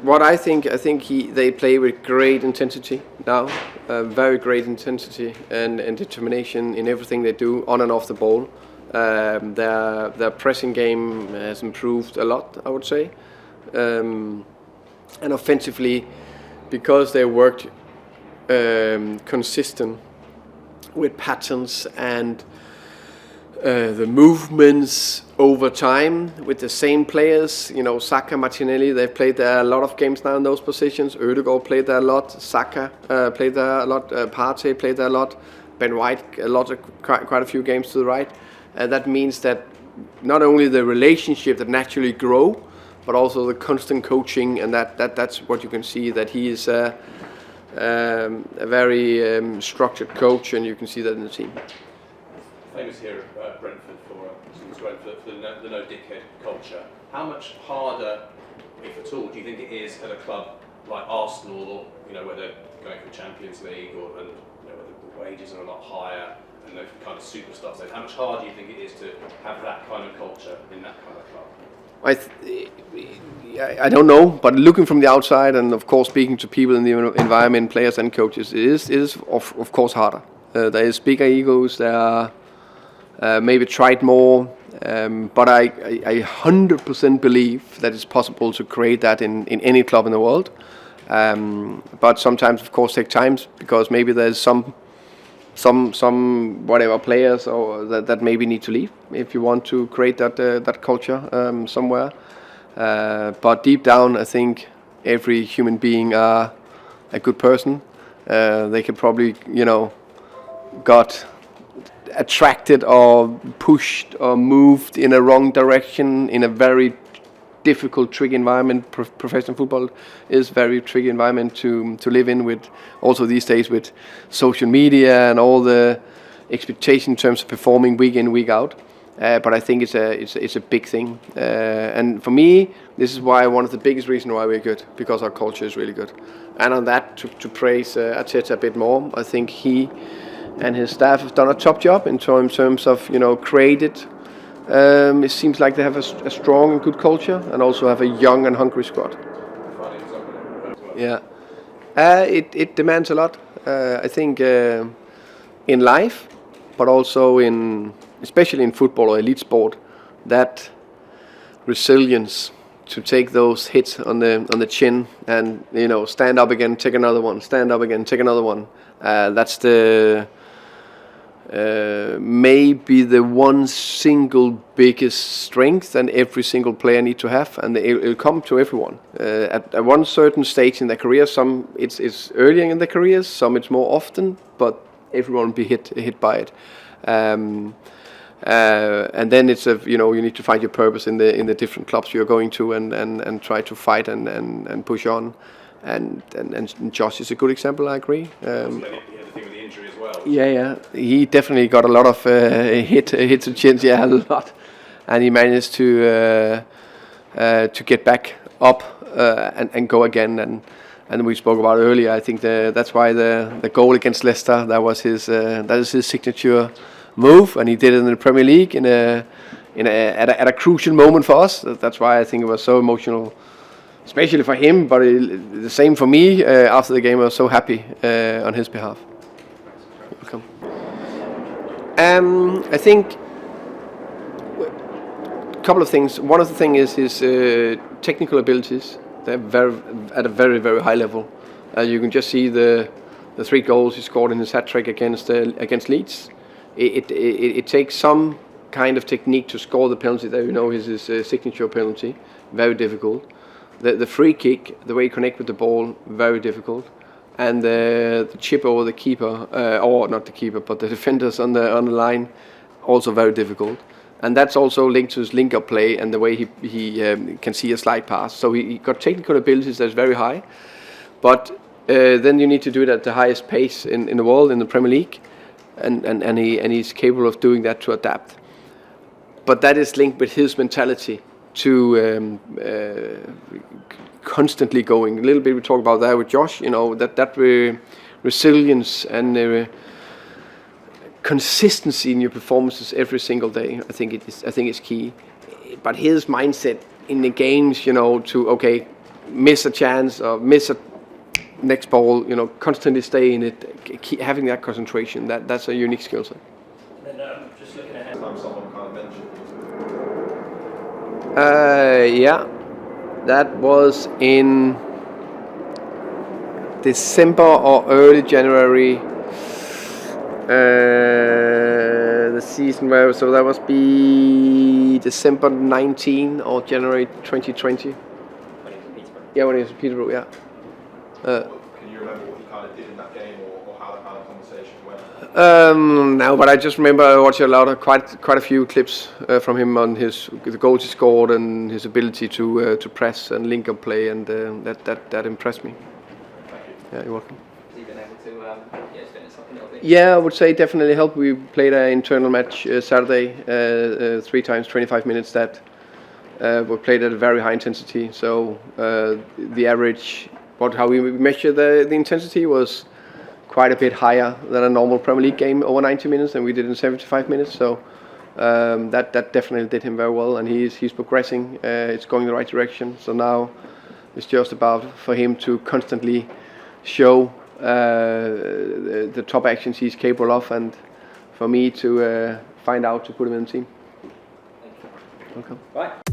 what I think they play with great intensity now, very great intensity and determination in everything they do on and off the ball. Their pressing game has improved a lot, I would say, and offensively, because they worked consistent with patterns and the movements over time with the same players. Saka, Martinelli, they've played there a lot of games now in those positions. Ødegaard played there a lot. Saka played there a lot. Partey played there a lot. Ben White quite a few games to the right. That means that not only the relationship that naturally grow, but also the constant coaching, and that's what you can see, that he is a very structured coach, and you can see that in the team. Famous here at Brentford for the no dickhead culture. How much harder, if at all, do you think it is at a club like Arsenal, or where they're going for the Champions League, and where the wages are a lot higher and those kind of superstars? How much harder do you think it is to have that kind of culture in that kind of club? I don't know, but looking from the outside, and of course speaking to people in the environment, players and coaches, it is of course harder. There is bigger egos. There are maybe tried more, but I 100% believe that it's possible to create that in any club in the world. But sometimes, of course, take time, because maybe there's some whatever players or that maybe need to leave if you want to create that culture somewhere. But deep down, I think every human being are a good person. They can probably got attracted or pushed or moved in a wrong direction in a very difficult, tricky environment. Professional football is very tricky environment to live in, with also these days with social media and all the expectation in terms of performing week in, week out. But I think it's a big thing, and for me, this is why one of the biggest reasons why we're good, because our culture is really good. And on that, to praise Arteta a bit more, I think he and his staff have done a top job in terms of created. It seems like they have a strong and good culture, and also have a young and hungry squad. Yeah, it demands a lot. I think in life, but also especially in football or elite sport, that resilience to take those hits on the chin and stand up again, take another one, stand up again, take another one. That's the maybe the one single biggest strength, and every single player need to have, and it'll come to everyone at one certain stage in their career. Some it's earlier in their careers, some it's more often, but everyone will be hit by it. And then it's you need to find your purpose in the different clubs you're going to, and try to fight and push on. And Josh is a good example. I agree. He had the thing with the injury as well. Yeah, he definitely got a lot of hits and chins. Yeah, a lot, and he managed to get back up and go again. And we spoke about earlier. I think that's why the goal against Leicester, that is his signature move, and he did it in the Premier League at a crucial moment for us. That's why I think it was so emotional, especially for him, but the same for me. After the game, I was so happy on his behalf. Welcome. I think a couple of things. One of the things is his technical abilities. They're at a very, very high level. You can just see the 3 goals he scored in his hat-trick against Leeds. It takes some kind of technique to score the penalty. There, his signature penalty, very difficult. The free kick, the way he connect with the ball, very difficult. And the chip over the keeper, or not the keeper, but the defenders on the line, also very difficult. And that's also linked to his link-up play and the way he can see a slide pass. So he got technical abilities that's very high. But then you need to do it at the highest pace in the world, in the Premier League. And he's capable of doing that to adapt. But that is linked with his mentality to constantly going. A little bit we talked about that with Josh. That resilience and consistency in your performances every single day. I think it's key. But his mindset in the games, to miss a chance or miss a next ball, constantly stay in it, keep having that concentration. That's a unique skill set. And just looking ahead, someone kind of mentioned. Yeah, that was in December or early January. The season where, so that must be December 19 or January 2020. When he was in Peterborough. Yeah, when he was in Peterborough, yeah. Can you remember what he kind of did in that game, or how that kind of conversation went? No, but I just remember I watched quite a few clips from him on the goals he scored and his ability to press and link up play, and that impressed me. Thank you. Yeah, you're welcome. Has he been able to fitness up a little bit? Yeah, I would say definitely helped. We played an internal match Saturday, 3 times 25 minutes. That we played at a very high intensity. So the average, how we measure the intensity was quite a bit higher than a normal Premier League game over 90 minutes, and we did in 75 minutes. So that definitely did him very well, and he's progressing. It's going in the right direction. So now it's just about for him to constantly show the top actions he's capable of, and for me to find out to put him in the team. Thank you. Welcome. Right.